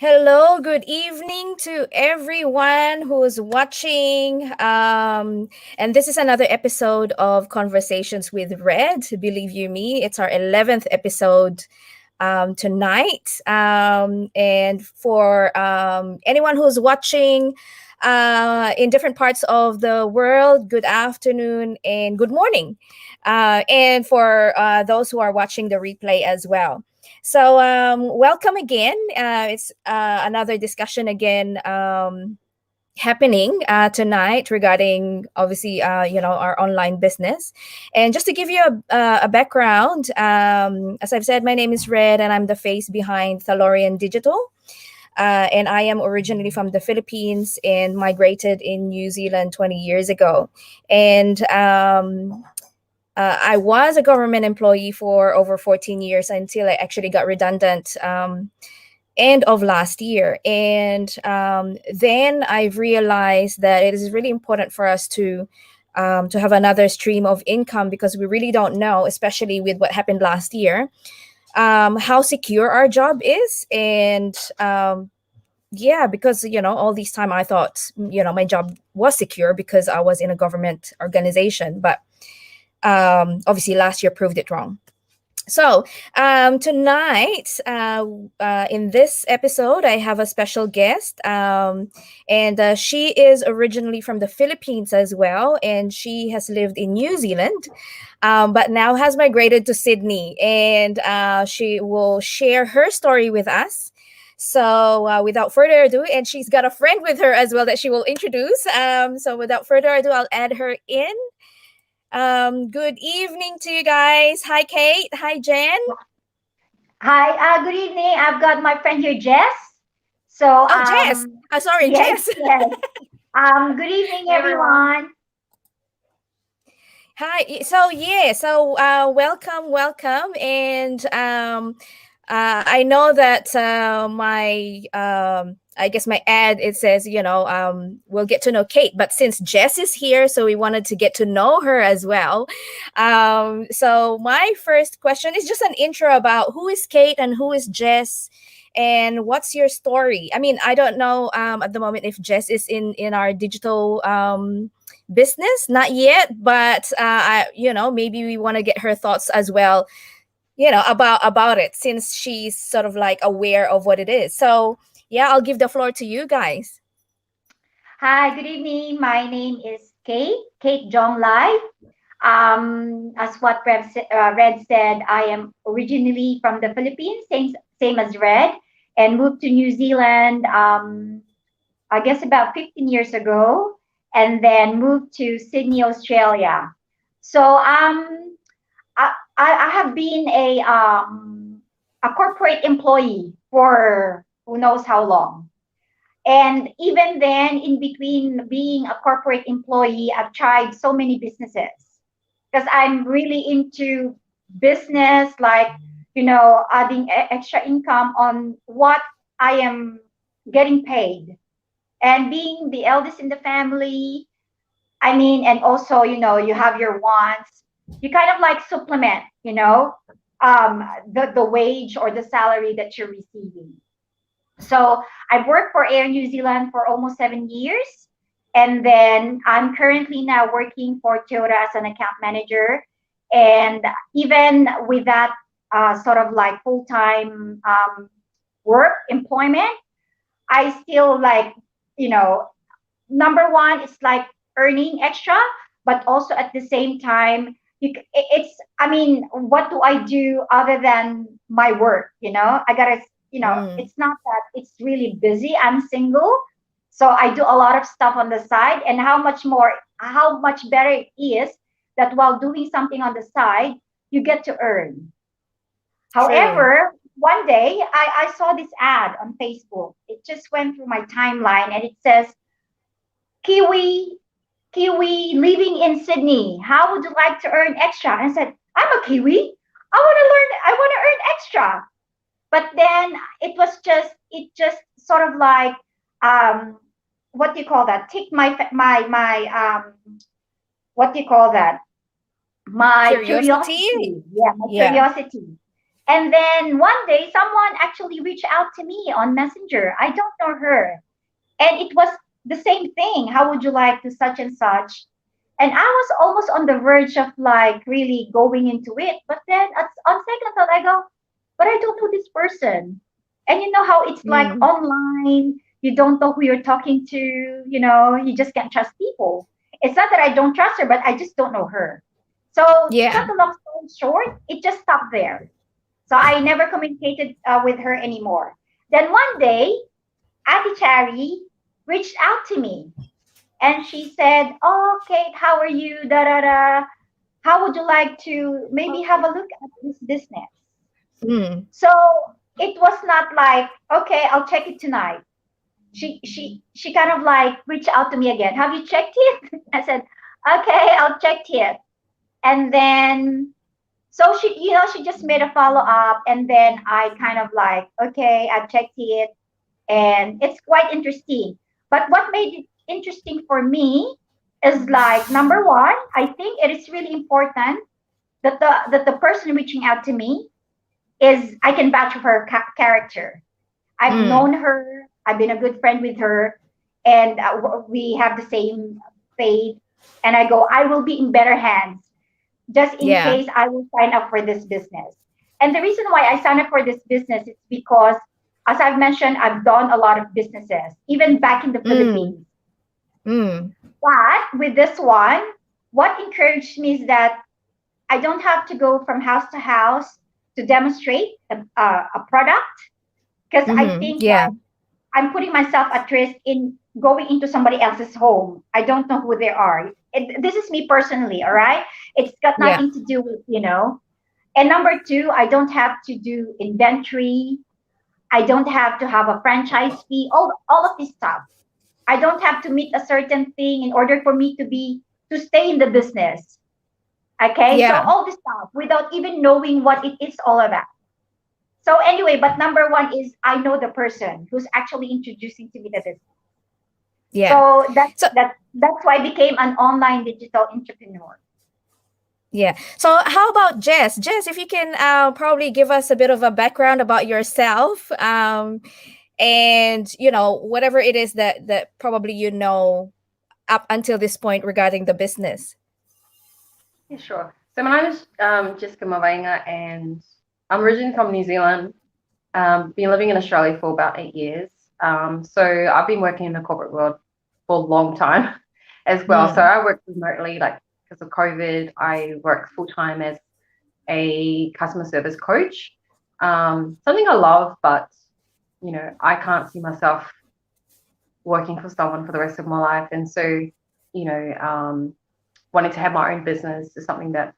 Hello, good evening to everyone who's watching. And this is another episode of Conversations with Red. Believe you me, it's our 11th episode tonight. And for anyone who's watching in different parts of the world, good afternoon and good morning. And for those who are watching the replay as well. So, welcome again. It's another discussion again happening tonight regarding obviously our online business. And just to give you a background, as I've said, my name is Red and I'm the face behind Thalorian Digital. And I am originally from the Philippines and migrated in New Zealand 20 years ago. And I was a government employee for over 14 years until I actually got redundant end of last year. And then I realized that it is really important for us to have another stream of income because we really don't know, especially with what happened last year, how secure our job is. And yeah, because all this time I thought my job was secure because I was in a government organization, but obviously last year proved it wrong. So tonight in this episode I have a special guest, and she is originally from the Philippines as well, and she has lived in New Zealand, but now has migrated to Sydney, and she will share her story with us. So without further ado, and she's got a friend with her as well that she will introduce. So without further ado, I'll add her in. Good evening to you guys. Hi, Kate. Hi, Jen. Hi, good evening. I've got my friend here, Jess. So, Oh, Jess. Sorry, yes, Jess. yes. Good evening, Hey everyone. everyone. Hi. So welcome, and I know that I guess my ad it says we'll get to know Kate, but since Jess is here, so we wanted to get to know her as well. So my first question is just an intro about who is Kate and who is Jess. And what's your story? I mean, I don't know at the moment if Jess is in our digital business, not yet, but maybe we want to get her thoughts as well, about it, since she's sort of like aware of what it is. So yeah, I'll give the floor to you guys. Hi, good evening. My name is Kate Dionglay. As what Red said, I am originally from the Philippines, same as Red, and moved to New Zealand, I guess about 15 years ago, and then moved to Sydney, Australia. So, I have been a corporate employee for who knows how long. And even then, in between being a corporate employee, I've tried so many businesses because I'm really into business, like, adding extra income on what I am getting paid. And being the eldest in the family, I mean, and also, you have your wants. You kind of like supplement, the wage or the salary that you're receiving. So I've worked for Air New Zealand for almost 7 years. And then I'm currently now working for Toyota as an account manager. And even with that sort of like full time work employment, I still like, you know, number one, it's like earning extra, but also at the same time, I mean, what do I do other than my work? I gotta, Mm, it's not that it's really busy. I'm single. So I do a lot of stuff on the side. And how much better it is that while doing something on the side, you get to earn. true. However, one day I saw this ad on Facebook. It just went through my timeline and it says, Kiwi, Kiwi living in Sydney. How would you like to earn extra? And I said, I'm a Kiwi. I want to earn extra. But then it just sort of like, um, what do you call that? Take what do you call that? My Curiosity. curiosity. Yeah, my Yeah. curiosity. And then one day, someone actually reached out to me on Messenger. I don't know her. And it was the same thing. How would you like to such and such? And I was almost on the verge of like really going into it. But then on second thought, I go, but I don't know this person. And you know how it's like Mm. online, you don't know who you're talking to, you just can't trust people. It's not that I don't trust her, but I just don't know her. So, to Yeah. cut the long story short, it just stopped there. So I never communicated with her anymore. Then one day, Ati Chari reached out to me and she said, "Oh, Kate, how are you? Da da da. How would you like to maybe have a look at this business?" Mm. So it was not like, "Okay, I'll check it tonight." She kind of like reached out to me again. "Have you checked it?" I said, "Okay, I'll check it." And then so she just made a follow up, and then I kind of like, "Okay, I've checked it." And it's quite interesting. But what made it interesting for me is like number one, I think it is really important that the person reaching out to me is I can vouch for her character. I've Mm. known her. I've been a good friend with her, and we have the same faith. And I go, I will be in better hands just in Yeah. case I will sign up for this business. And the reason why I signed up for this business is because, as I've mentioned, I've done a lot of businesses, even back in the Mm. Philippines. Mm. But with this one, what encouraged me is that I don't have to go from house to house to demonstrate a product, because I Mm-hmm. think Yeah. that I'm putting myself at risk in going into somebody else's home. I don't know who they are. This is me personally, all right? It's got Yeah. nothing to do with. And number two, I don't have to do inventory. I don't have to have a franchise fee, all of this stuff. I don't have to meet a certain thing in order for me to stay in the business. Okay, so Yeah. all this stuff without even knowing what it is all about. So anyway, but number one is I know the person who's actually introducing to me the business. Yeah. So that's So that that's why I became an online digital entrepreneur. yeah. So how about Jess? Jess, if you can probably give us a bit of a background about yourself, and whatever it is that probably up until this point regarding the business. Yeah, sure. So my name is Jessica Mavenga, and I'm originally from New Zealand. Been living in Australia for about 8 years. So I've been working in the corporate world for a long time as well. So Mm. I work remotely, like because of COVID. I work full time as a customer service coach. Something I love, but I can't see myself working for someone for the rest of my life. And so, wanting to have my own business is something that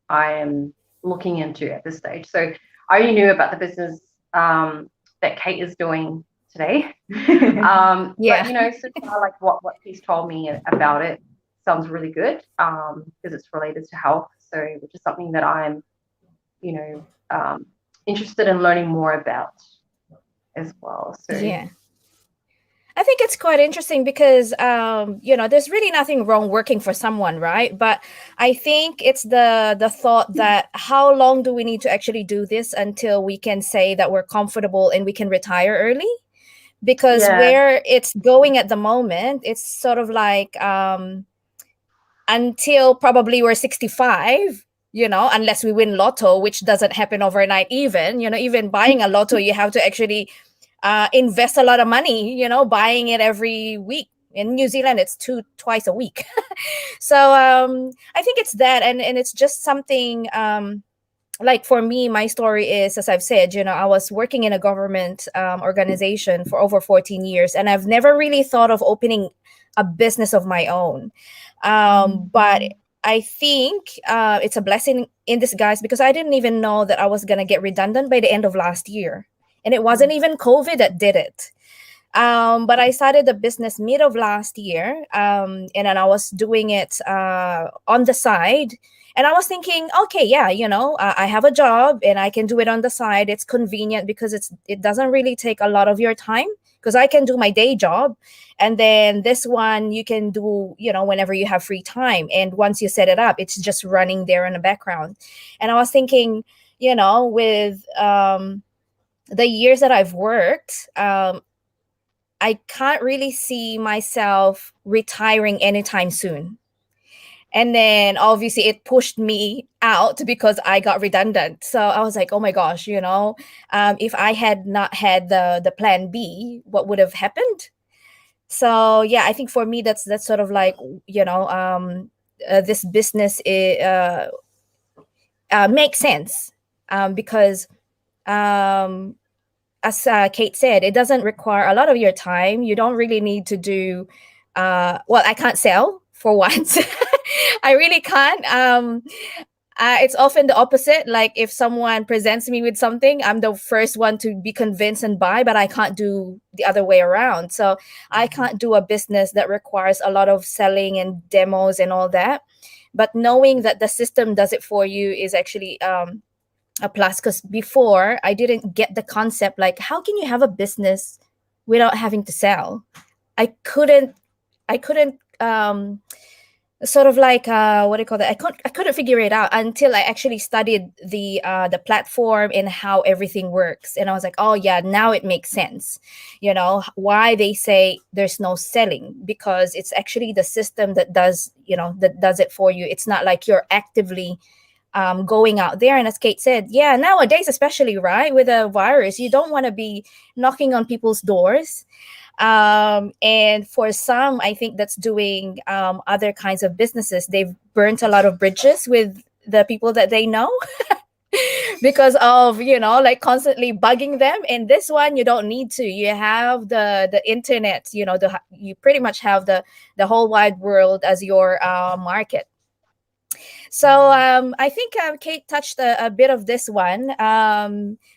I am looking into at this stage. So I only knew about the business that Kate is doing today. But Yeah. so far, like what she's told me about it sounds really good because it's related to health. So which is something that I'm, you know, interested in learning more about as well. So Yeah. I think it's quite interesting because there's really nothing wrong working for someone, right? But I think it's the thought that how long do we need to actually do this until we can say that we're comfortable and we can retire early? Because yeah, where it's going at the moment, it's sort of like until probably we're 65, unless we win lotto, which doesn't happen overnight. Even buying a lotto, you have to actually invest a lot of money, buying it every week. In New Zealand, it's twice a week. So I think it's that, and it's just something. Like for me, my story is, as I've said, I was working in a government organization for over 14 years, and I've never really thought of opening a business of my own. But I think it's a blessing in disguise because I didn't even know that I was going to get redundant by the end of last year. And it wasn't even COVID that did it. But I started the business mid of last year, and then I was doing it on the side. And I was thinking, okay, yeah, I have a job and I can do it on the side. It's convenient because it doesn't really take a lot of your time because I can do my day job, and then this one you can do, whenever you have free time. And once you set it up, it's just running there in the background. And I was thinking, with the years that I've worked, I can't really see myself retiring anytime soon. And then obviously it pushed me out because I got redundant. So I was like, oh my gosh, if I had not had the plan B, what would have happened? So yeah, I think for me that's sort of like, this business makes sense, because um, as Kate said, it doesn't require a lot of your time. You don't really need to do, well, I can't sell for once. I really can't. It's often the opposite. Like if someone presents me with something, I'm the first one to be convinced and buy, but I can't do the other way around. So I can't do a business that requires a lot of selling and demos and all that. But knowing that the system does it for you is actually a plus, because before I didn't get the concept, like how can you have a business without having to sell? I couldn't sort of like, what do you call that, I couldn't figure it out until I actually studied the platform and how everything works, and I was like, oh yeah, now it makes sense, why they say there's no selling, because it's actually the system that does it for you. It's not like you're actively going out there. And as Kate said, yeah, nowadays, especially, right, with a virus, you don't want to be knocking on people's doors. And for some, I think that's doing other kinds of businesses. They've burnt a lot of bridges with the people that they know because of, like constantly bugging them. And this one, you don't need to. You have the internet, you pretty much have the whole wide world as your market. So I think Kate touched a bit of this one.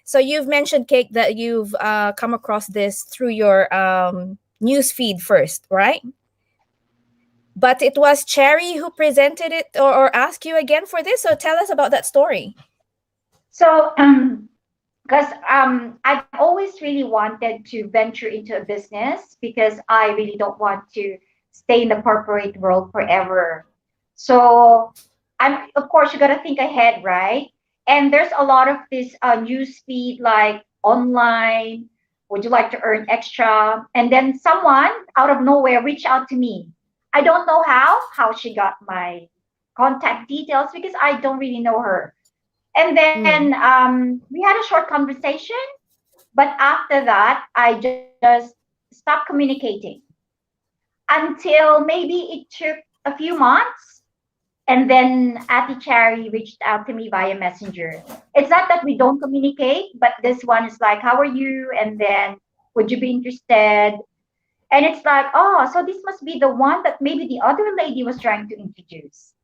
So you've mentioned, Kate, that you've come across this through your news feed first, right? But it was Cherry who presented it, or asked you again for this. So tell us about that story. So, because I've always really wanted to venture into a business because I really don't want to stay in the corporate world forever. So, of course you got to think ahead, right? And there's a lot of this news feed like online. Would you like to earn extra? And then someone out of nowhere reached out to me. I don't know how she got my contact details because I don't really know her. And then Mm. we had a short conversation, but after that, I just stopped communicating until maybe it took a few months. And then Ati Cherry reached out to me via Messenger. It's not that we don't communicate, but this one is like, how are you? And then, would you be interested? And it's like, oh, so this must be the one that maybe the other lady was trying to introduce.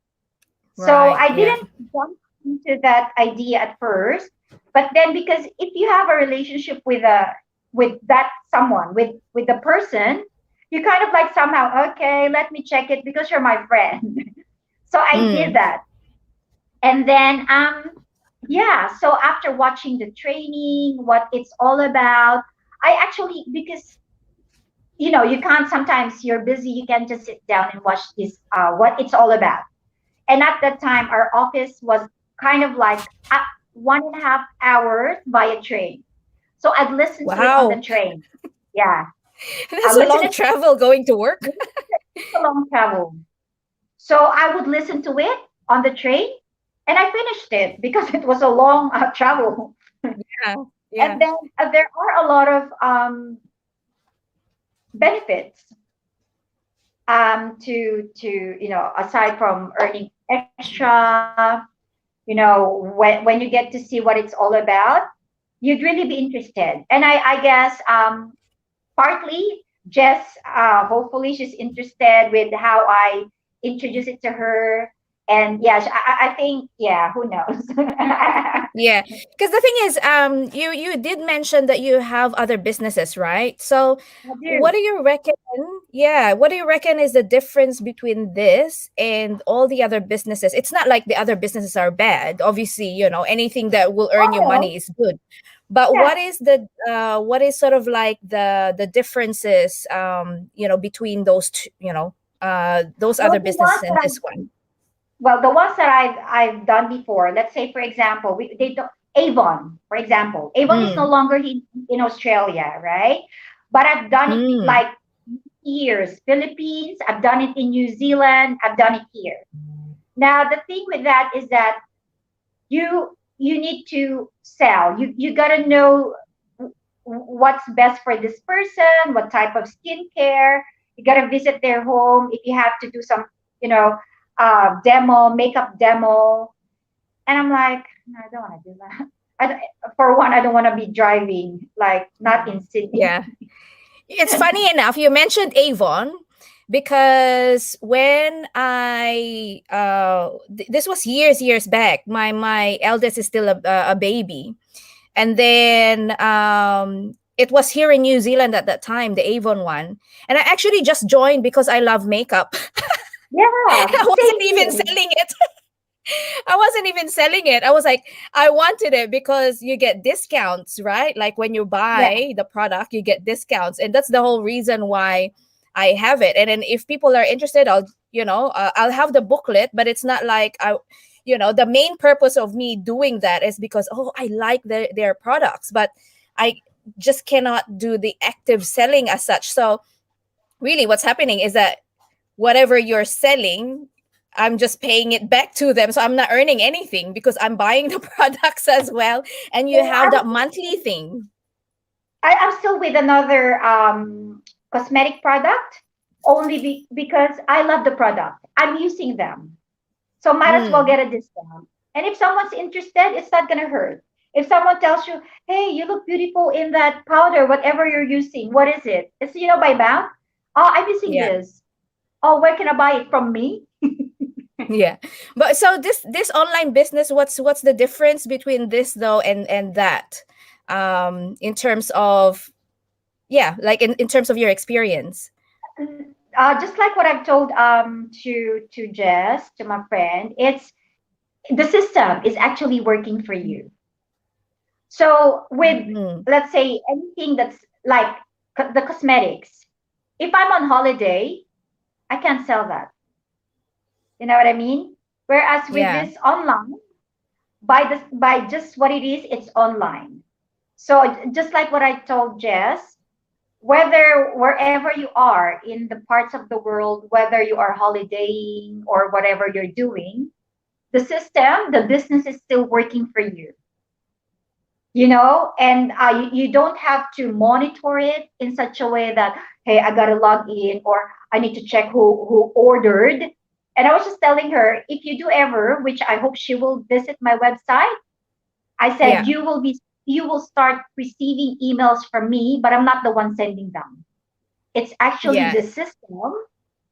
So Right. I Yeah. didn't jump into that idea at first, but then because if you have a relationship with that someone with the person, you kind of like somehow, okay, let me check it because you're my friend. So I did Mm. that, and then yeah. So after watching the training, what it's all about, I actually, because you can't, sometimes you're busy, you can just sit down and watch this what it's all about. And at that time, our office was kind of like 1.5 hours via train. So I'd listen to it on the Wow. train. Yeah. I That's a listen long it, travel going to work. it's a long travel. So I would listen to it on the train and I finished it because it was a long travel. Yeah. And Yeah. then there are a lot of benefits to aside from earning extra, when you get to see what it's all about, you'd really be interested. And I guess partly Jess, hopefully she's interested with how I introduce it to her. And yeah, I think, yeah, who knows? Yeah, because the thing is, you did mention that you have other businesses, right? So, I what do. do you reckon? Yeah, what do you reckon is the difference between this and all the other businesses? It's not like the other businesses are bad. Obviously, anything that will earn Oh you no, money is good. But yeah. what is sort of like the differences, between those two, those Well, other businesses and this one? the ones that I've done before. Let's say, for example, they don't. Avon, for example. Avon is no Mm. longer in Australia, right? But I've done it Mm. like years. Philippines, I've done it in New Zealand, I've done it here. Now the thing with that is that you need to sell. You gotta know what's best for this person, what type of skincare. You gotta visit their home if you have to do some, you know, demo, makeup demo. And I'm like, no, I don't want to do that. I don't, for one, I don't want to be driving, like not in Sydney. Yeah. It's funny enough, you mentioned Avon because when this was years back. My eldest is still a baby, and then it was here in New Zealand at that time, the Avon one, and I actually just joined because I love makeup. Yeah, I wasn't same even here. selling it. I wasn't even selling it. I was like, I wanted it because you get discounts, right? Like when you Yeah. buy the product, you get discounts. And that's the whole reason why I have it. And then if people are interested, I'll have the booklet, but it's not like the main purpose of me doing that is because, oh, I like their products, but I just cannot do the active selling as such. So really what's happening is that whatever you're selling, I'm just paying it back to them. So I'm not earning anything because I'm buying the products as well. And you So have that monthly thing. I'm still with another cosmetic product only because I love the product. I'm using them. So might as well Mm, get a discount. And if someone's interested, it's not gonna hurt. If someone tells you, "Hey, you look beautiful in that powder, whatever you're using, what is it?" It's by mouth. Oh, I'm using yeah. this. Oh, where can I buy it from me? Yeah. But so this online business, what's the difference between this though and that? In terms of, yeah, like in terms of your experience. Just like what I've told to Jess, to my friend, it's the system is actually working for you. So with, Mm, let's say, anything that's like the cosmetics, if I'm on holiday, I can't sell that. You know what I mean? Whereas with yeah. this online, by just what it is, it's online. So just like what I told Jess, whether wherever you are in the parts of the world, whether you are holidaying or whatever you're doing, the system, the business is still working for you. And you don't have to monitor it in such a way that, hey, I gotta log in or I need to check who ordered. And I was just telling her, if you do ever, which I hope she will visit my website, I said Yeah. you will start receiving emails from me, but I'm not the one sending them. It's actually Yeah. the system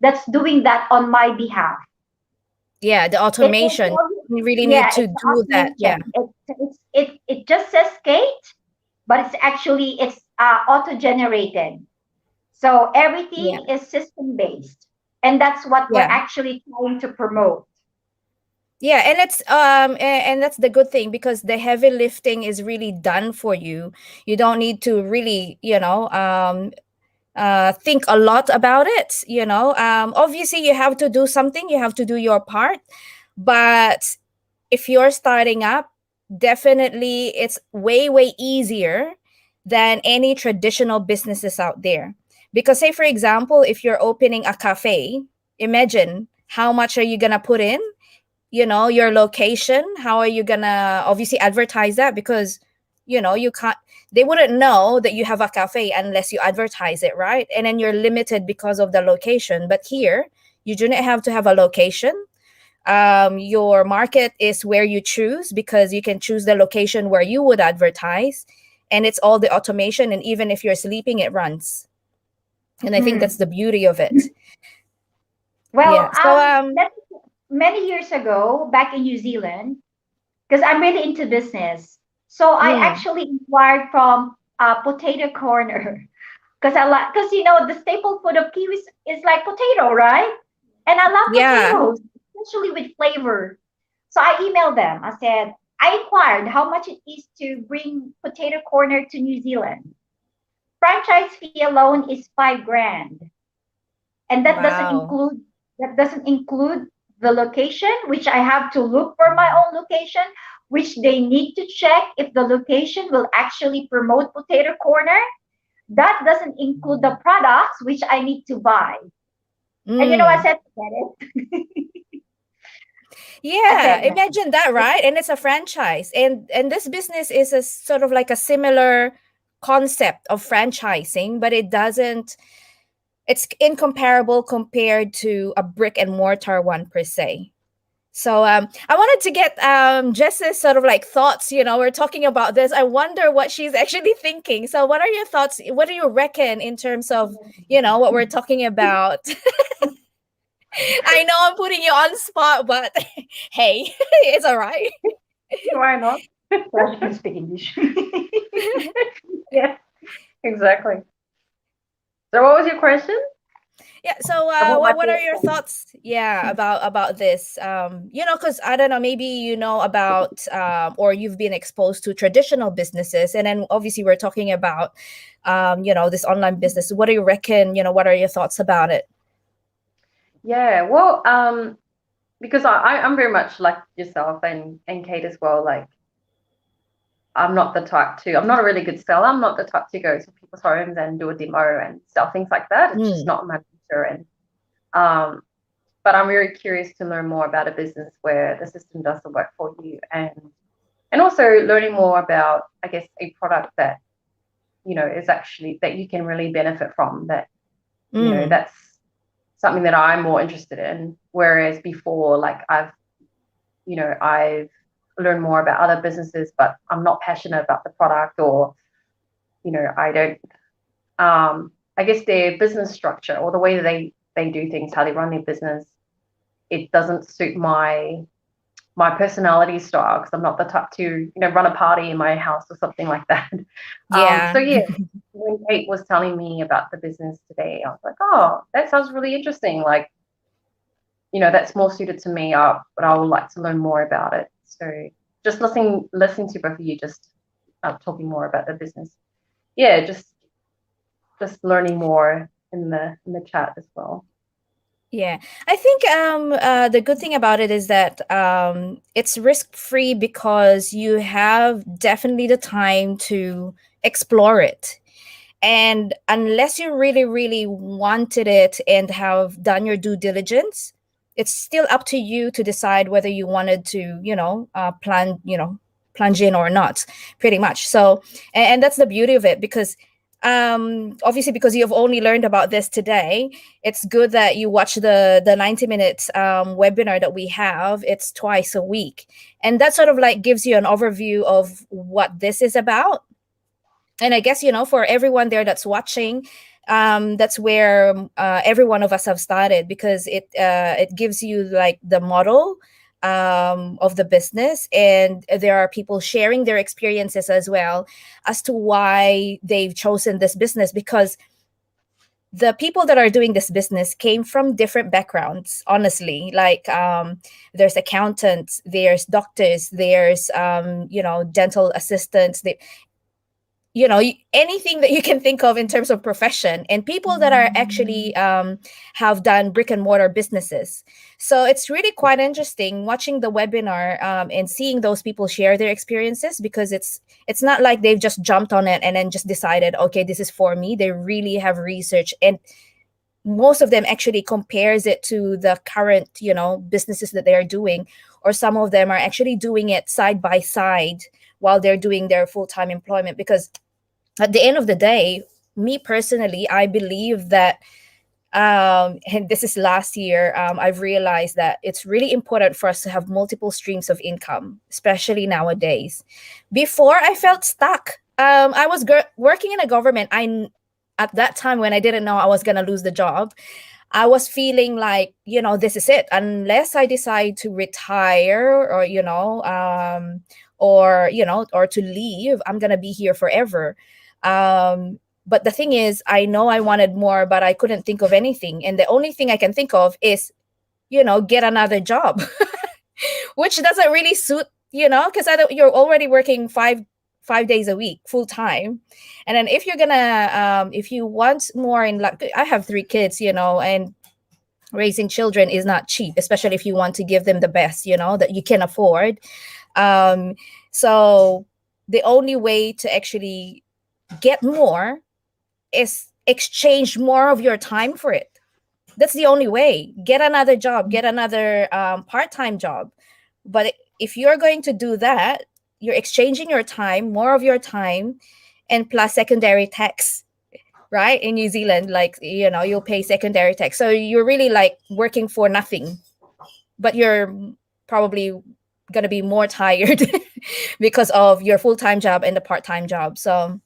that's doing that on my behalf. Yeah. The It will automation. tell you, You really need yeah, to it's the do that. Yeah. automation. It just says Kate, but it's auto generated. So Yeah. everything is system based, and that's what we're Yeah. actually trying to promote. Yeah, and and that's the good thing because the heavy lifting is really done for you. You don't need to really, think a lot about it. Obviously you have to do something, you have to do your part, but if you're starting up, definitely it's way easier than any traditional businesses out there. Because say for example, if you're opening a cafe, imagine how much are you gonna put in, your location, how are you gonna obviously advertise that? Because you can't, they wouldn't know that you have a cafe unless you advertise it, right? And then you're limited because of the location. But here you do not have to have a location. Your market is where you choose because you can choose the location where you would advertise, and it's all the automation, and even if you're sleeping it runs. And I think that's Hmm. the beauty of it. Well, Yeah, so many years ago, back in New Zealand, because I'm really into business, so I mm, actually inquired from Potato Corner because because the staple food of Kiwis is like potato, right? And I love yeah. potatoes, especially with flavor. So I emailed them. I said, I inquired how much it is to bring Potato Corner to New Zealand. Franchise fee alone is 5 grand, and Wow. that doesn't include the location, which I have to look for my own location. which they need to check if the location will actually promote potato corner. That doesn't include the products which I need to buy. And you know, I Mm. said, forget it. I Yeah, said, no. imagine that, right? And it's a franchise. And this business is a sort of like a similar concept of franchising, but it doesn't it's incomparable compared to a brick and mortar one per se. So I wanted to get Jess's sort of like thoughts. We're talking about this. I wonder what she's actually thinking. So what are your thoughts? What do you reckon in terms of what we're talking about? I know I'm putting you on spot, but hey, it's all right. Why not? Well, she can speak English. Yeah, exactly. So what was your question? Yeah. So About my what are your platform. thoughts? Yeah, about this. Because I don't know, maybe about or you've been exposed to traditional businesses, and then obviously we're talking about this online business. What do you reckon? What are your thoughts about it? Yeah, well, because I'm very much like yourself and Kate as well. Like, I'm not a really good seller. I'm not the type to go to people's homes and do a demo and sell things like that. It's just Mm, not my nature. And um, but I'm very curious to learn more about a business where the system does the work for you, and also learning more about, I guess, a product that is actually that you can really benefit from. mm, That's something that I'm more interested in. Whereas before, like I've learned more about other businesses, but I'm not passionate about the product, or I don't. I guess their business structure or the way that they do things, how they run their business, it doesn't suit my personality style, because I'm not the type to run a party in my house or something like that. yeah. So yeah, when Kate was telling me about the business today, I was like, oh, that sounds really interesting. Like, that's more suited to me, but I would like to learn more about it. So just listening to both of you, just talking more about the business. Yeah, just learning more in the chat as well. Yeah, I think the good thing about it is that it's risk free because you have definitely the time to explore it. And unless you really, really wanted it and have done your due diligence, it's still up to you to decide whether you wanted to, plunge in or not, pretty much. So, and that's the beauty of it because obviously because you've only learned about this today, it's good that you watch the 90 minute webinar that we have. It's twice a week, and that sort of like gives you an overview of what this is about. And I guess for everyone there that's watching, that's where every one of us have started, because it gives you like the model of the business, and there are people sharing their experiences as well as to why they've chosen this business, because the people that are doing this business came from different backgrounds, honestly. Like there's accountants, there's doctors, there's dental assistants, anything that you can think of in terms of profession, and people that are actually have done brick and mortar businesses. So it's really quite interesting watching the webinar and seeing those people share their experiences, because it's not like they've just jumped on it and then just decided, okay, this is for me. They really have research, and most of them actually compares it to the current businesses that they are doing, or some of them are actually doing it side by side while they're doing their full-time employment. Because at the end of the day, me personally, I believe that and this is last year, I've realized that it's really important for us to have multiple streams of income, especially nowadays. Before, I felt stuck. I was working in a government. At that time, when I didn't know I was going to lose the job, I was feeling like, this is it. Unless I decide to retire, or, or to leave, I'm going to be here forever. But the thing is, I know I wanted more, but I couldn't think of anything. And the only thing I can think of is, get another job, which doesn't really suit, because you're already working five days a week full time. And then if you're gonna if you want more in, like, I have 3 kids, and raising children is not cheap, especially if you want to give them the best, that you can afford. Um, so the only way to actually get more is exchange more of your time for it. That's the only way. Get another job, get another part-time job. But if you're going to do that, you're exchanging your time, more of your time, and plus secondary tax, right? In New Zealand, like, you'll pay secondary tax. So you're really like working for nothing, but you're probably going to be more tired because of your full-time job and the part-time job. So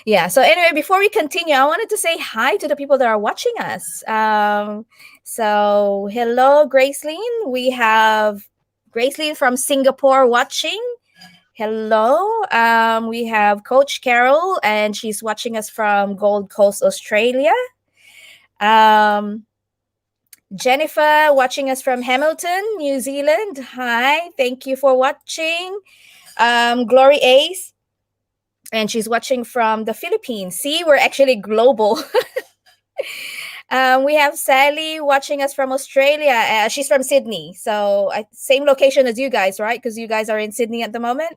yeah. So anyway, before we continue, I wanted to say hi to the people that are watching us. So hello, Graceline. We have Graceline from Singapore watching. Hello. We have Coach Carol, and she's watching us from Gold Coast, Australia. Um, Jennifer watching us from Hamilton, New Zealand. Hi, thank you for watching. Glory Ace, and she's watching from the Philippines. See, we're actually global. We have Sally watching us from Australia. She's from Sydney, so same location as you guys, right? Because you guys are in Sydney at the moment.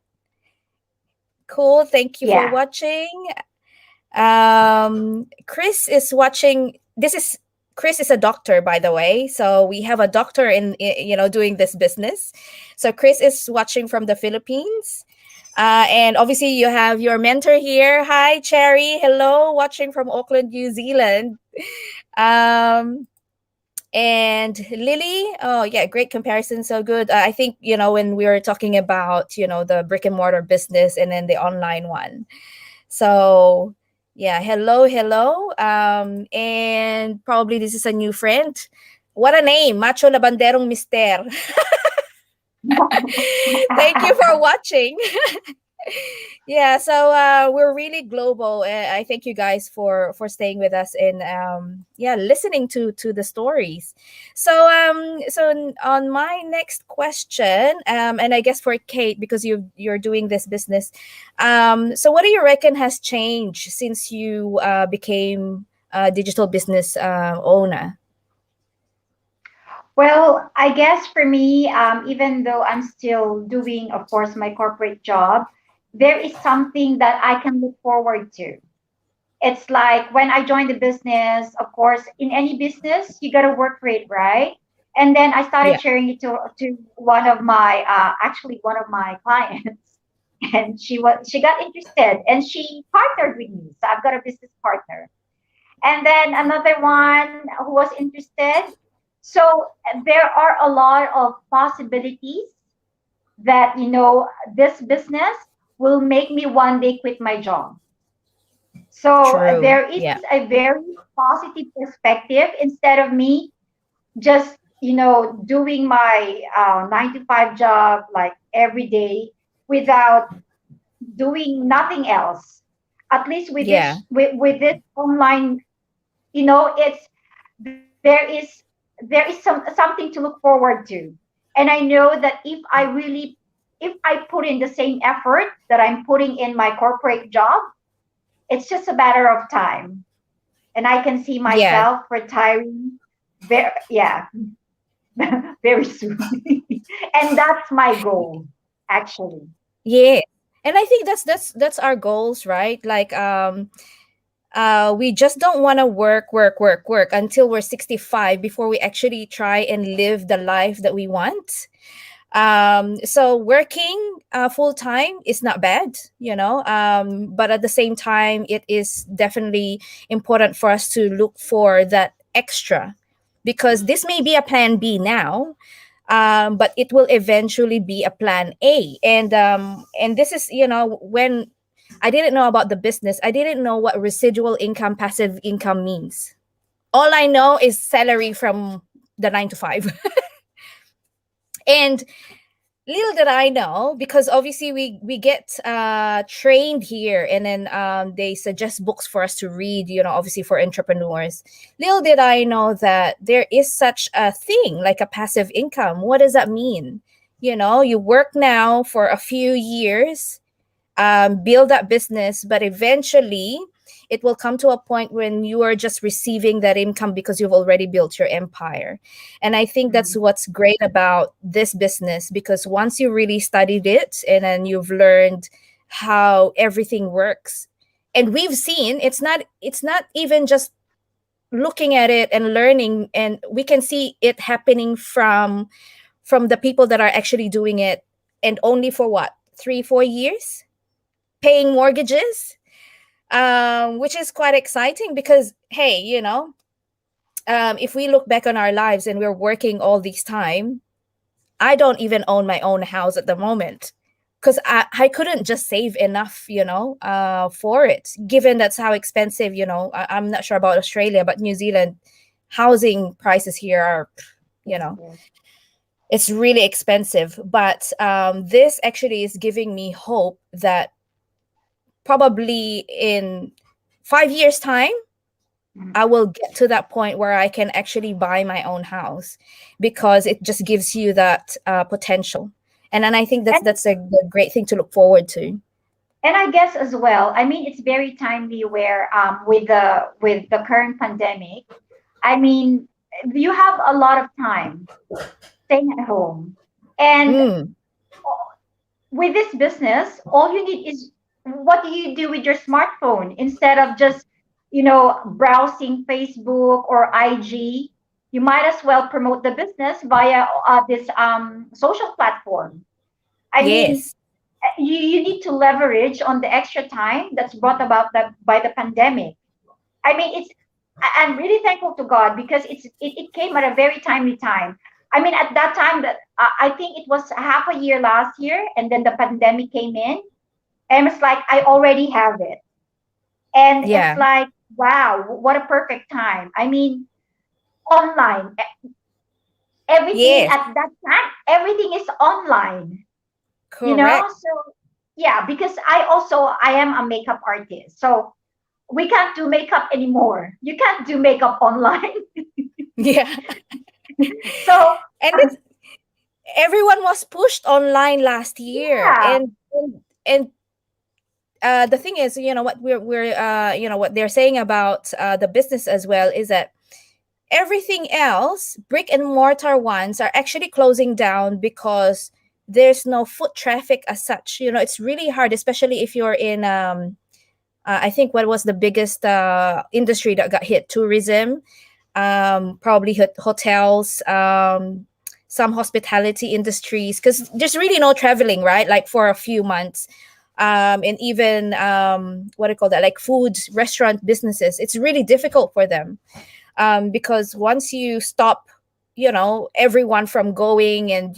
Cool. Thank you for Yeah. watching. Chris is watching. Chris is a doctor, by the way. So we have a doctor in doing this business. So Chris is watching from the Philippines. And obviously you have your mentor here. Hi, Cherry. Hello, watching from Auckland, New Zealand. And Lily, oh yeah, great comparison, so good. I think when we were talking about the brick and mortar business and then the online one. So yeah, hello. And probably this is a new friend. What a name, Macho Labanderong Mister. Thank you for watching. Yeah, so we're really global. I thank you guys for staying with us and listening to the stories. So on my next question, and I guess for Kate, because you're doing this business, so what do you reckon has changed since you became a digital business owner? Well, I guess for me, even though I'm still doing, of course, my corporate job, there is something that I can look forward to. It's like when I joined the business, of course, in any business, you got to work for it, right? And then I started Yeah, sharing it to one of my actually one of my clients, and she got interested and she partnered with me. So I've got a business partner, and then another one who was interested. So there are a lot of possibilities that this business will make me one day quit my job. So true. there is Yeah, a very positive perspective instead of me just doing my 9 to 5 job like every day without doing nothing else. At least with yeah, this online, it's there is something to look forward to. And I know that if I put in the same effort that I'm putting in my corporate job, it's just a matter of time, and I can see yeah. myself retiring very, yeah, very soon. And that's my goal, actually. Yeah. And I think that's our goals, right? Like we just don't want to work until we're 65 before we actually try and live the life that we want. So working full time is not bad, but at the same time it is definitely important for us to look for that extra, because this may be a plan B now, but it will eventually be a plan A. And this is, when I didn't know about the business, I didn't know what residual income, passive income means. All I know is salary from the 9 to 5. And little did I know, because obviously we get trained here, and then they suggest books for us to read, obviously for entrepreneurs. Little did I know that there is such a thing like a passive income. What does that mean? You work now for a few years, build that business, but eventually it will come to a point when you are just receiving that income because you've already built your empire. And I think that's Mm. what's great about this business, because once you really studied it and then you've learned how everything works, and we've seen it's not even just looking at it and learning, and we can see it happening from the people that are actually doing it, and only for what, 3 4 years paying mortgages, which is quite exciting because, hey, if we look back on our lives and we're working all this time, I don't even own my own house at the moment because I couldn't just save enough, for it, given that's how expensive, I'm not sure about Australia, but New Zealand housing prices here are, you Yes, know, yes. it's really expensive. But this actually is giving me hope that probably in 5 years' time, Mm. I will get to that point where I can actually buy my own house, because it just gives you that potential. And then I think that's And that's a great thing to look forward to. and I guess as well, I mean, it's very timely where with the current pandemic, I mean, you have a lot of time staying at home. And Mm, with this business, all you need is what do you do with your smartphone instead of just, browsing Facebook or IG? You might as well promote the business via this social platform. I mean, yes. you need to leverage on the extra time that's brought about by the pandemic. I mean, I'm really thankful to God because it came at a very timely time. I mean, at that time that I think it was half a year last year, and then the pandemic came in, and it's like I already have it, and it's Yeah. like wow, what a perfect time. I mean, online, everything Yes. at that time, everything is online, Correct. So yeah, because I am a makeup artist, so we can't do makeup anymore. You can't do makeup online. Yeah. So And it's, everyone was pushed online last year, yeah, and the thing is, what we're what they're saying about the business as well is that everything else, brick and mortar ones, are actually closing down because there's no foot traffic as such. It's really hard, especially if you're in I think what was the biggest industry that got hit, tourism, probably hotels, some hospitality industries, because there's really no traveling, right? Like for a few months. And even what do you call that? Like food, restaurant businesses, it's really difficult for them, because once you stop, everyone from going and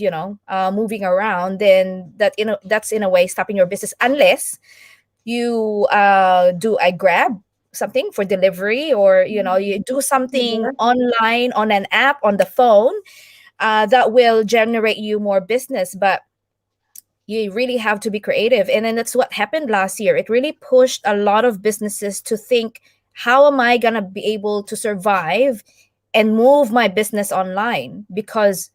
moving around, then that's in a way stopping your business, unless you do a grab something for delivery, or you do something Uber. online on an app on the phone, that will generate you more business. But you really have to be creative, and then that's what happened last year. It really pushed a lot of businesses to think, how am I going to be able to survive and move my business online? Because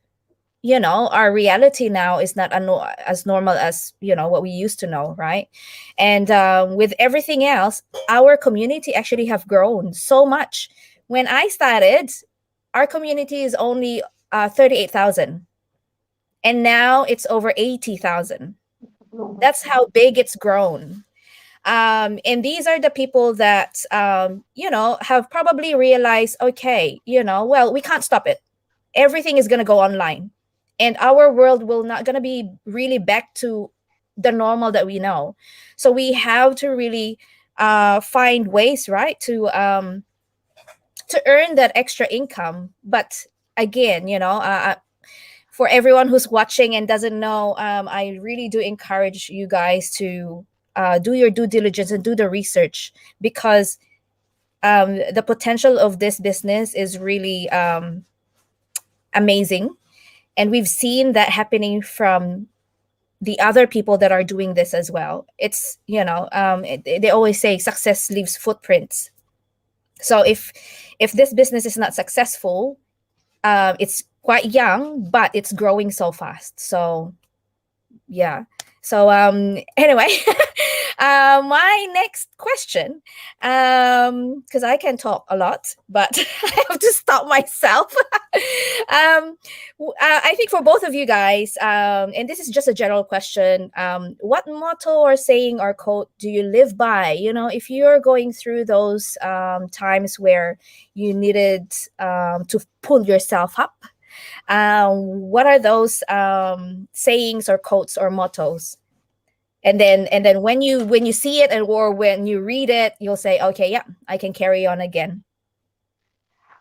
our reality now is not as normal as what we used to know, right? And with everything else, our community actually have grown so much. When I started, our community is only 38,000, and now it's over 80,000. Global. That's how big it's grown. And these are the people that have probably realized, okay, well, we can't stop it. Everything is going to go online, and our world will not going to be really back to the normal that we know. So we have to really find ways, right, to earn that extra income. But again, for everyone who's watching and doesn't know, I really do encourage you guys to do your due diligence and do the research, because the potential of this business is really amazing. And we've seen that happening from the other people that are doing this as well. It's, they always say success leaves footprints. So if this business is not successful, it's quite young, but it's growing so fast. So yeah. So anyway, My next question, because I can talk a lot, but I have to stop myself. I think for both of you guys, and this is just a general question, what motto or saying or quote do you live by? If you're going through those times where you needed to pull yourself up, what are those sayings or quotes or mottos? And then when you see it, or when you read it, you'll say, okay, yeah, I can carry on again.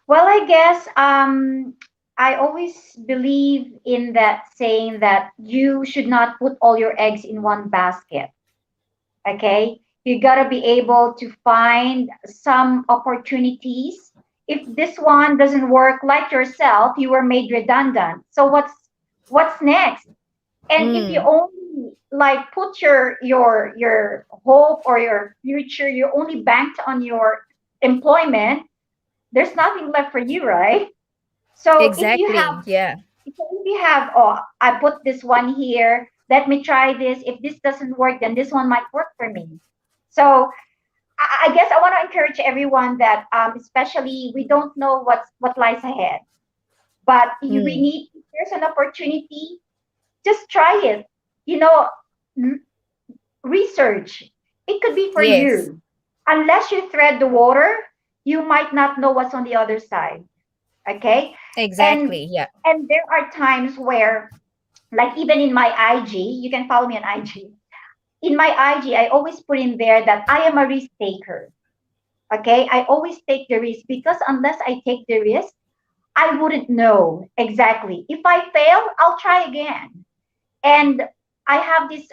Well, I guess I always believe in that saying that you should not put all your eggs in one basket. Okay, you got to be able to find some opportunities. If this one doesn't work, like yourself, you were made redundant. So what's next? And if you Mm, only like put your hope or your future, you only banked on your employment, there's nothing left for you, right? So exactly. Yeah. if you have, oh, I put this one here, let me try this. If this doesn't work, then this one might work for me. So I guess I want to encourage everyone that, especially we don't know what lies ahead, but we Mm, need, if there's an opportunity, just try it. You know, r- research. It could be for yes. you. Unless you thread the water, you might not know what's on the other side. Okay, and Exactly. Yeah. there are times where, like even in my IG, you can follow me on IG. In my IG, I always put in there that I am a risk taker. Okay, I always take the risk because unless I take the risk, I wouldn't know exactly. If I fail, I'll try again. And I have this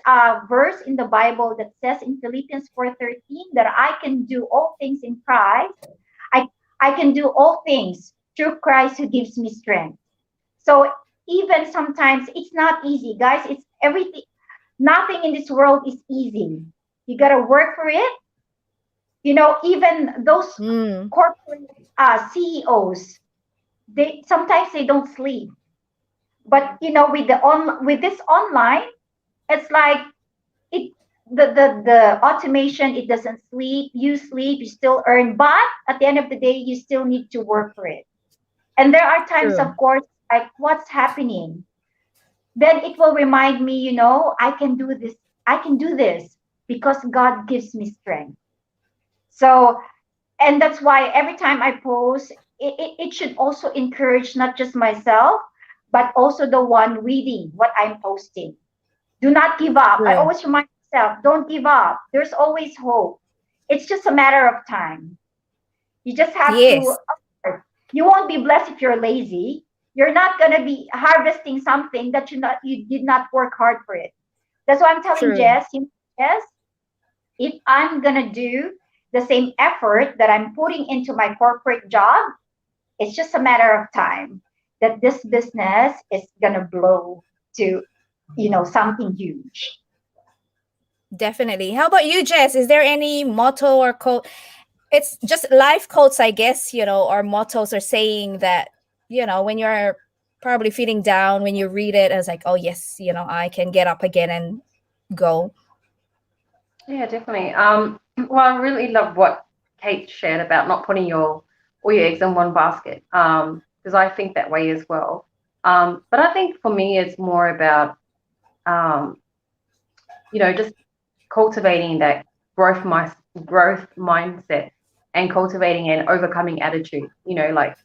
verse in the Bible that says in Philippians 4:13 that I can do all things in Christ. I I can do all things through Christ who gives me strength. So even sometimes it's not easy, guys. It's everything. Nothing in this world is easy. You gotta work for it. Even those Mm, corporate CEOs, they sometimes they don't sleep. But with this online, it's like it the automation, it doesn't sleep. You sleep, you still earn, but at the end of the day, you still need to work for it. And there are times, true. of course, like what's happening, then it will remind me, I can do this. I can do this because God gives me strength. So, and that's why every time I post, it should also encourage not just myself, but also the one reading what I'm posting. Do not give up. I True. always remind myself, don't give up. There's always hope. It's just a matter of time. You just have to, Yes. you won't be blessed if you're lazy. You're not going to be harvesting something that you did not work hard for it. That's why I'm telling True. Jess, Jess, if I'm going to do the same effort that I'm putting into my corporate job, it's just a matter of time that this business is going to blow to, something huge. Definitely. How about you, Jess? Is there any motto or quote? It's just life quotes, I guess, or mottos or saying that, when you're probably feeling down, when you read it, and it's like, oh, yes, I can get up again and go. Yeah, definitely. Well, I really love what Kate shared about not putting all your eggs in one basket. Because I think that way as well. But I think for me, it's more about um, just cultivating that growth mindset and cultivating an overcoming attitude. Like,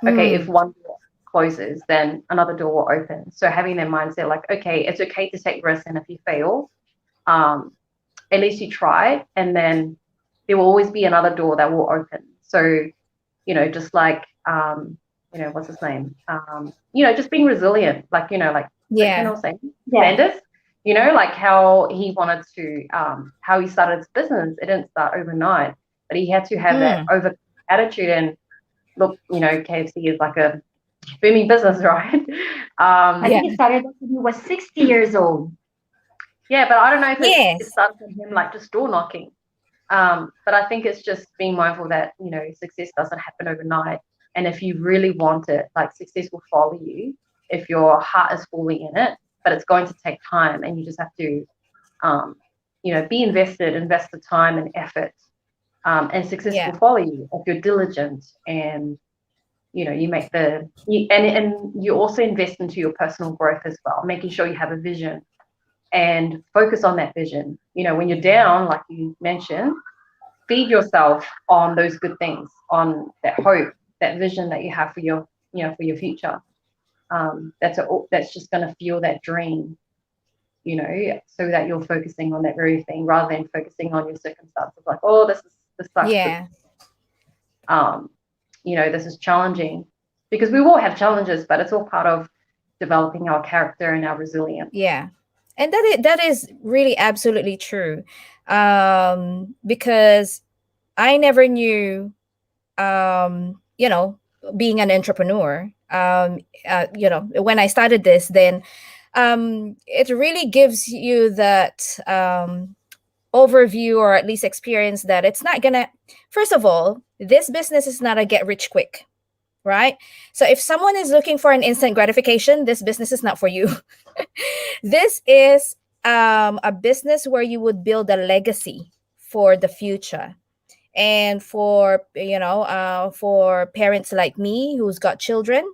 okay, if Mm, one door closes, then another door will open. So having that mindset, like, okay, it's okay to take risks, and if you fail, um, at least you tried, and then there will always be another door that will open. So, just like what's his name? Just being resilient, like, like, is it yeah. Colonel Yes. Sanders? Like how he wanted to, how he started his business. It didn't start overnight, but he had to have that Mm, over attitude. And look, KFC is like a booming business, right? I yeah. think it started when he was 60 years old. Yeah, but I don't know if it Yes. started from him like just door knocking. But I think it's just being mindful that, success doesn't happen overnight. And if you really want it, like success will follow you if your heart is fully in it, but it's going to take time, and you just have to, um, be invested, invest the time and effort, and success will Yeah. follow you if you're diligent, and you make and you also invest into your personal growth as well, making sure you have a vision and focus on that vision. When you're down, like you mentioned, feed yourself on those good things, on that hope, that vision that you have for your future. That's just going to fuel that dream, so that you're focusing on that very thing rather than focusing on your circumstances. Like, oh, this sucks. Yeah. Um, this is challenging, because we will have challenges, but it's all part of developing our character and our resilience. Yeah. And that is really absolutely true. Because I never knew, being an entrepreneur, when I started this, then it really gives you that overview, or at least experience, that it's not gonna, first of all, this business is not a get rich quick, right? So if someone is looking for an instant gratification, this business is not for you. This is a business where you would build a legacy for the future. And for parents like me who's got children,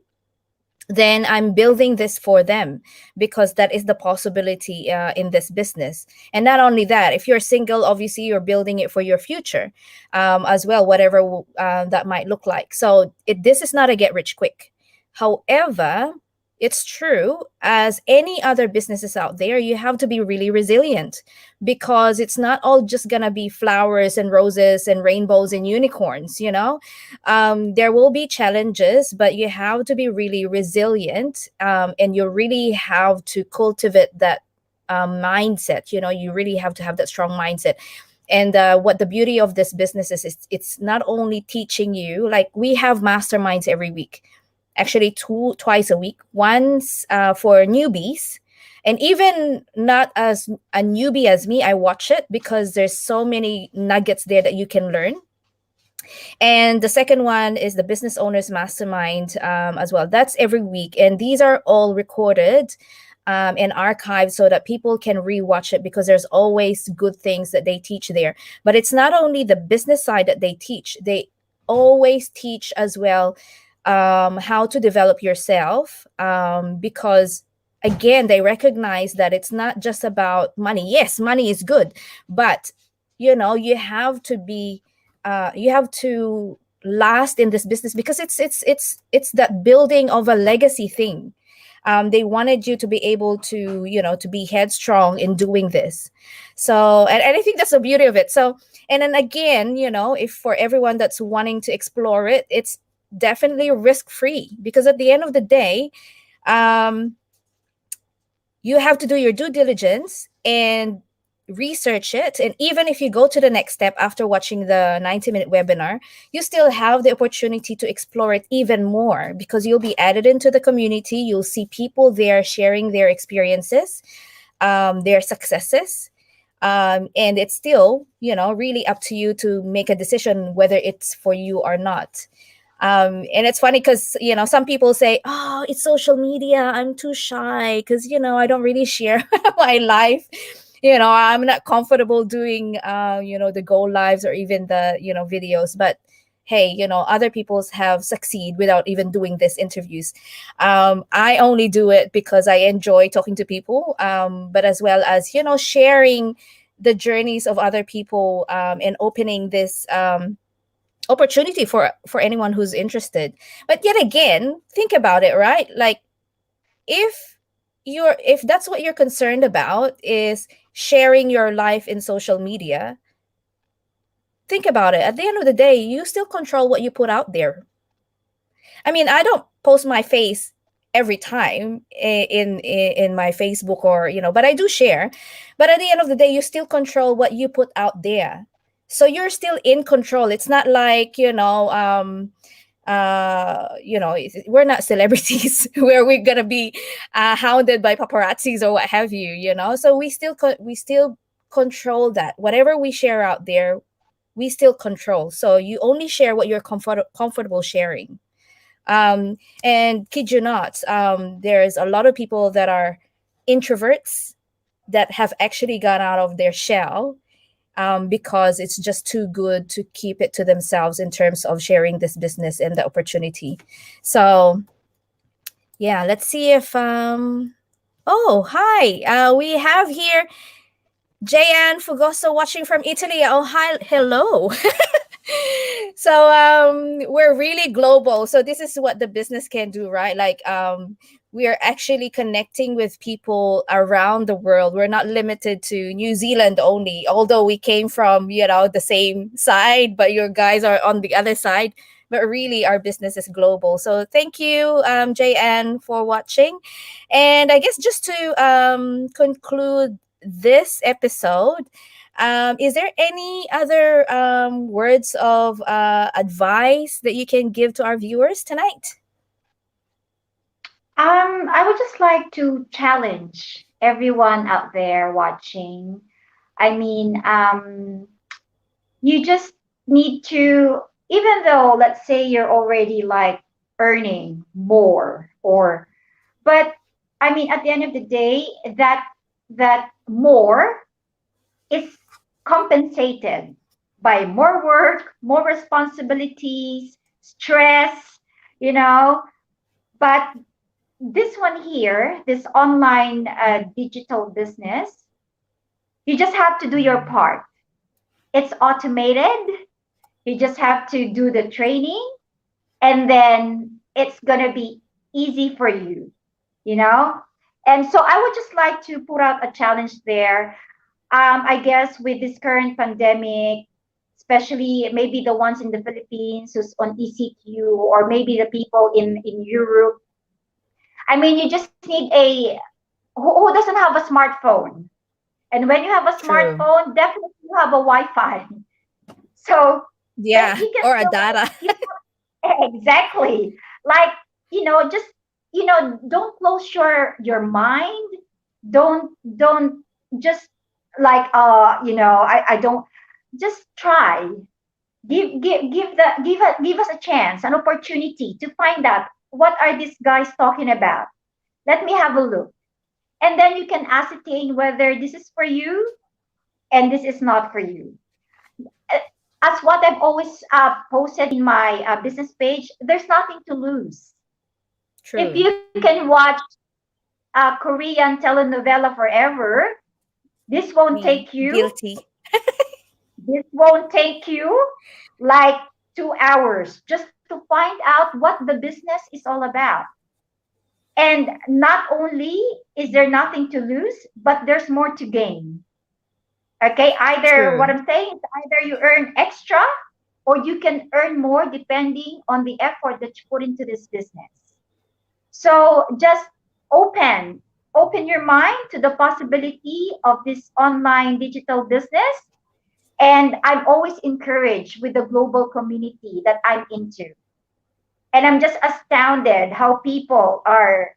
then I'm building this for them, because that is the possibility in this business. And not only that, if you're single, obviously you're building it for your future, as well, whatever that might look like. So this is not a get rich quick. However, it's true, as any other businesses out there, you have to be really resilient, because it's not all just gonna be flowers and roses and rainbows and unicorns. There will be challenges, but you have to be really resilient, and you really have to cultivate that mindset. You really have to have that strong mindset. And what the beauty of this business is it's not only teaching you, like, we have masterminds every week, actually twice a week, once for newbies. And even not as a newbie as me, I watch it, because there's so many nuggets there that you can learn. And the second one is the business owners mastermind, as well. That's every week, and these are all recorded and archived, so that people can rewatch it, because there's always good things that they teach there. But it's not only the business side that they teach; they always teach as well how to develop yourself, because again, they recognize that it's not just about money. Yes, money is good, but you have to be you have to last in this business, because it's that building of a legacy thing. They wanted you to be able to to be headstrong in doing this. So, and I think that's the beauty of it. So, and then again, if for everyone that's wanting to explore it, it's definitely risk free, because at the end of the day, you have to do your due diligence and research it. And even if you go to the next step after watching the 90-minute webinar, you still have the opportunity to explore it even more, because you'll be added into the community. You'll see people there sharing their experiences, their successes. And it's still, really up to you to make a decision whether it's for you or not. And it's funny because, some people say, oh, it's social media, I'm too shy because, I don't really share my life. I'm not comfortable doing, the go lives or even the, videos. But hey, other people's have succeed without even doing these interviews. I only do it because I enjoy talking to people, but as well as, sharing the journeys of other people, and opening this opportunity for anyone who's interested. But yet again, think about it, right? Like, if that's what you're concerned about, is sharing your life in social media, think about it. At the end of the day, you still control what you put out there. I mean, I don't post my face every time in my Facebook, or but I do share. But at the end of the day, you still control what you put out there. So you're still in control. It's not like, we're not celebrities where we're gonna be hounded by paparazzis or what have you. So we still control that. Whatever we share out there, we still control. So you only share what you're comfortable sharing. And kid you not, there's a lot of people that are introverts, that have actually gone out of their shell, because it's just too good to keep it to themselves in terms of sharing this business and the opportunity. So yeah, let's see if oh, hi. We have here Jayan Fugoso watching from Italy. Oh, hi. Hello. So we're really global. So this is what the business can do, right? Like we are actually connecting with people around the world. We're not limited to New Zealand only, although we came from, the same side, but your guys are on the other side. But really, our business is global. So thank you, JN, for watching. And I guess just to conclude this episode, is there any other words of advice that you can give to our viewers tonight? I would just like to challenge everyone out there watching. I mean, you just need to, even though, let's say, you're already like earning more, or, but I mean, at the end of the day, that more is compensated by more work, more responsibilities, stress, you know. But this one here, this online digital business, you just have to do your part. It's automated. You just have to do the training, and then it's going to be easy for you, you know? And so I would just like to put out a challenge there. I guess with this current pandemic, especially maybe the ones in the Philippines who's on ECQ, or maybe the people in Europe. I mean, you just need who doesn't have a smartphone? And when you have a True. smartphone, definitely you have a Wi-Fi. So then Yeah, you can or a still, data. you exactly, like, just, don't close your mind. Don't just like, I don't, just try. Give us a chance, an opportunity to find out what are these guys talking about. Let me have a look, and then you can ascertain whether this is for you and this is not for you. Uh, As what I've always posted in my business page, there's nothing to lose. If True. you can watch a Korean telenovela forever, this won't Me. take you. Guilty. This won't take you like 2 hours just to find out what the business is all about. And not only is there nothing to lose, but there's more to gain. Okay, either what True. I'm saying is either you earn extra or you can earn more depending on the effort that you put into this business. So just open open your mind to the possibility of this online digital business. And I'm always encouraged with the global community that I'm into. And I'm just astounded how people are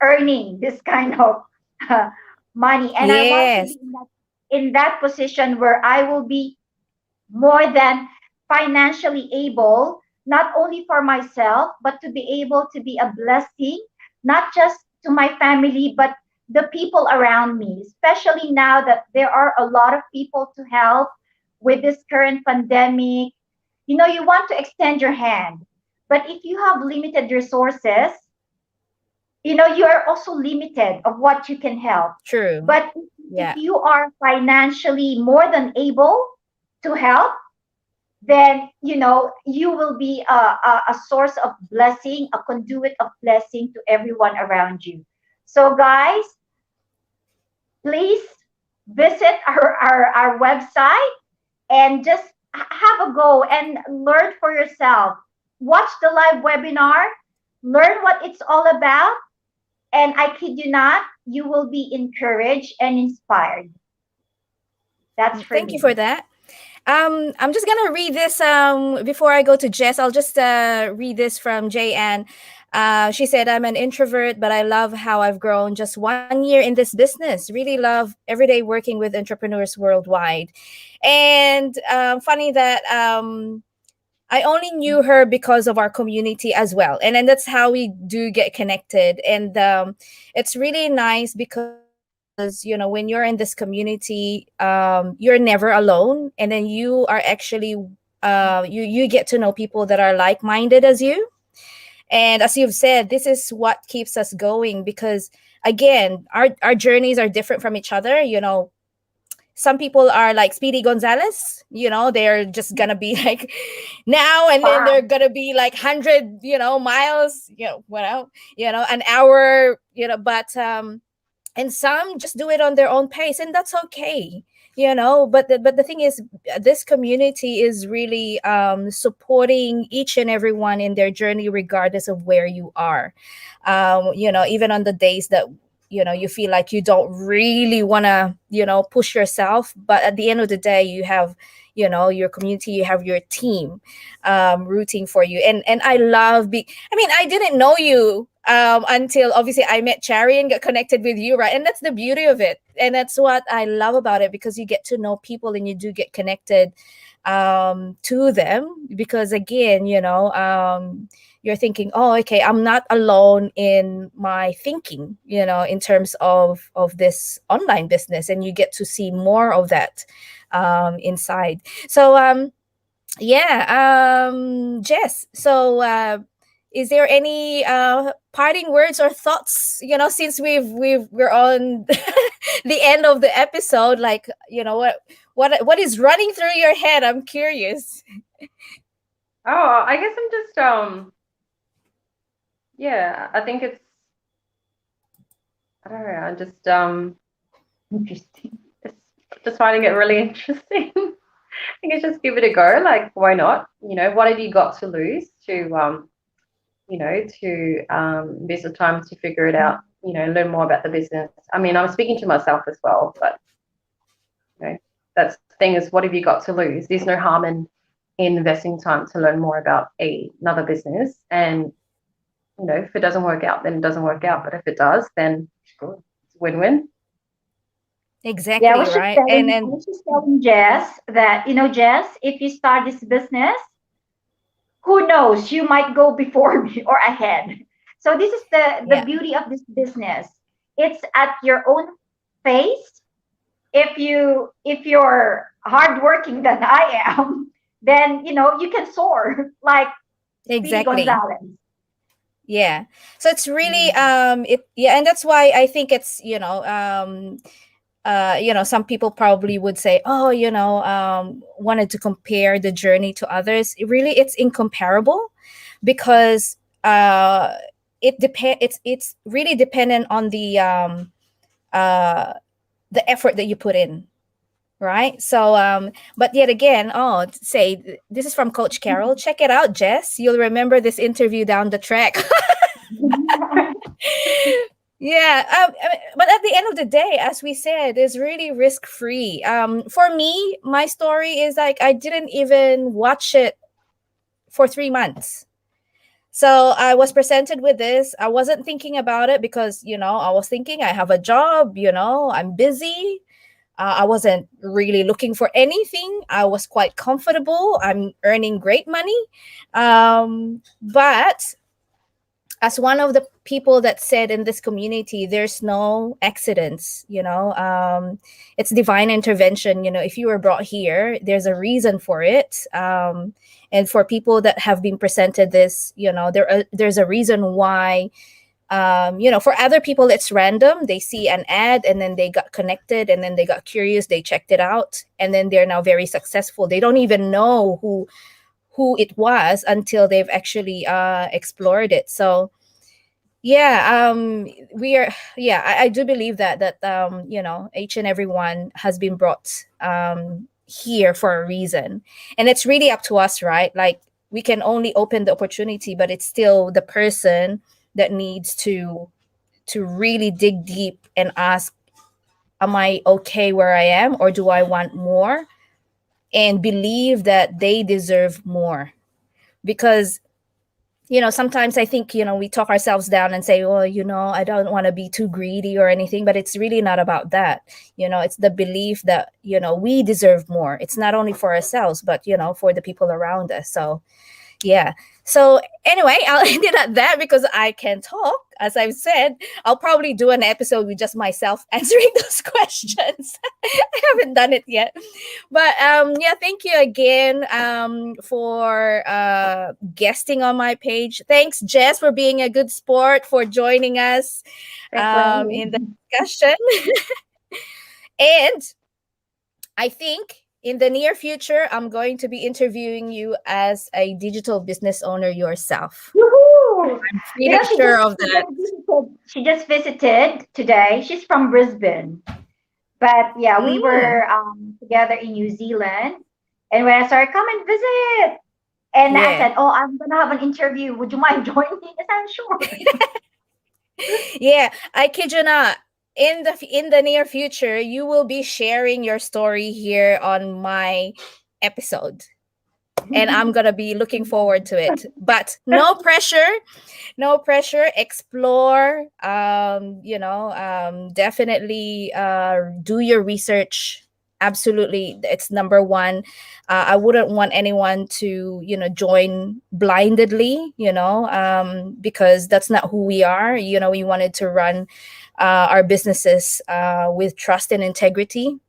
earning this kind of uh, money. And I want to be Yes. in that position where I will be more than financially able, not only for myself, but to be able to be a blessing, not just to my family, but the people around me, especially now that there are a lot of people to help with this current pandemic. You want to extend your hand, but if you have limited resources, you are also limited of what you can help. True. But if Yeah. you are financially more than able to help, then you will be a source of blessing, a conduit of blessing to everyone around you. So guys, please visit our website and just have a go and learn for yourself. Watch the live webinar, learn what it's all about, and I kid you not, you will be encouraged and inspired. That's for Thank you me. for that. I'm just gonna read this before I go to Jess. I'll just read this from Jay Ann. She said, "I'm an introvert, but I love how I've grown just 1 year in this business. Really love every day working with entrepreneurs worldwide." And funny that I only knew her because of our community as well, and then that's how we do get connected. And it's really nice because because when you're in this community, you're never alone, and then you are actually you get to know people that are like-minded as you. And as you've said, this is what keeps us going, because again, our journeys are different from each other. Some people are like Speedy Gonzalez, they're just gonna be like now, and then they're gonna be like 100, miles, an hour, but and some just do it on their own pace, and that's okay. But the thing is, this community is really supporting each and everyone in their journey, regardless of where you are. Even on the days that you feel like you don't really want to push yourself, but at the end of the day, you have your community, you have your team rooting for you. And I love I didn't know you until obviously I met Chari and got connected with you, right? And that's the beauty of it, and that's what I love about it, because you get to know people and you do get connected to them, because again, you're thinking, oh, okay, I'm not alone in my thinking, in terms of this online business, and you get to see more of that inside. So Jess, so is there any parting words or thoughts, since we're on the end of the episode, like, what is running through your head? I'm curious. Oh, I guess I'm just yeah, I think it's, I don't know, I'm just interesting. Just finding it really interesting. I guess just give it a go. Like, why not? What have you got to lose to there's the time to figure it out, learn more about the business. I mean, I'm speaking to myself as well, but that's the thing, is what have you got to lose? There's no harm in investing time to learn more about another business. And if it doesn't work out, then it doesn't work out. But if it does, then it's good. It's a win-win. Exactly, Yeah, I was just right. telling, I And was just telling Jess that, Jess, if you start this business, who knows, you might go before me or ahead. So this is the yeah, beauty of this business. It's at your own pace. If you're hardworking than I am, then you can soar like Speedy exactly. Gonzalez. Yeah. So it's really Mm. and that's why I think it's some people probably would say, oh, wanted to compare the journey to others. It's incomparable, because it's really dependent on the effort that you put in, right? So but yet again, this is from Coach Carol. Check it out, Jess, you'll remember this interview down the track. Yeah, but at the end of the day, as we said, it's really risk free. For me, my story is like I didn't even watch it for 3 months. So I was presented with this. I wasn't thinking about it, because I was thinking I have a job. I'm busy. I wasn't really looking for anything. I was quite comfortable. I'm earning great money, but as one of the people that said in this community, there's no accidents. It's divine intervention. If you were brought here, there's a reason for it. And for people that have been presented this, there's a reason why. For other people, it's random. They see an ad and then they got connected, and then they got curious, they checked it out, and then they're now very successful. They don't even know who it was until they've actually explored it. So we are, I do believe that each and everyone has been brought here for a reason, and it's really up to us, right? Like, we can only open the opportunity, but it's still the person that needs to really dig deep and ask, am I okay where I am, or do I want more? And believe that they deserve more. Because sometimes I think we talk ourselves down and say, well, I don't want to be too greedy or anything, but it's really not about that. It's the belief that we deserve more. It's not only for ourselves, but for the people around us. So Yeah. So anyway, I'll end it at that because I can talk. As I've said, I'll probably do an episode with just myself answering those questions. I haven't done it yet. But yeah, thank you again for guesting on my page. Thanks, Jess, for being a good sport, for joining us in the discussion. And I think in the near future, I'm going to be interviewing you as a digital business owner yourself. Woohoo! I'm pretty sure of that. She just visited today. She's from Brisbane. But yeah, we Mm, were together in New Zealand. And when I started, come and visit. And I yeah. said, oh, I'm going to have an interview. Would you mind joining? I said, sure. Yeah. I kid you not. In the near future, you will be sharing your story here on my episode. And I'm gonna be looking forward to it. But no pressure, no pressure. Explore. Definitely do your research. Absolutely, it's number one. I wouldn't want anyone to join blindedly, because that's not who we are. We wanted to run our businesses with trust and integrity.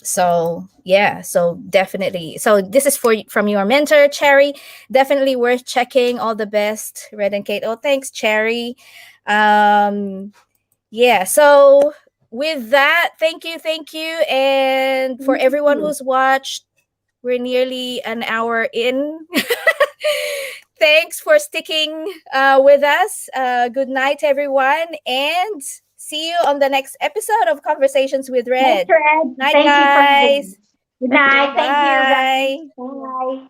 So yeah, so definitely, so this is from your mentor Cherry. Definitely worth checking. All the best, Red and Kate. Oh, thanks, Cherry. Yeah, so with that, thank you, and for everyone who's watched, we're nearly an hour in. Thanks for sticking with us. Good night, everyone, and see you on the next episode of Conversations with Thanks, Red. Red. Night, Thank you for having guys. me. Good night. Thank you, Bye. guys. Bye.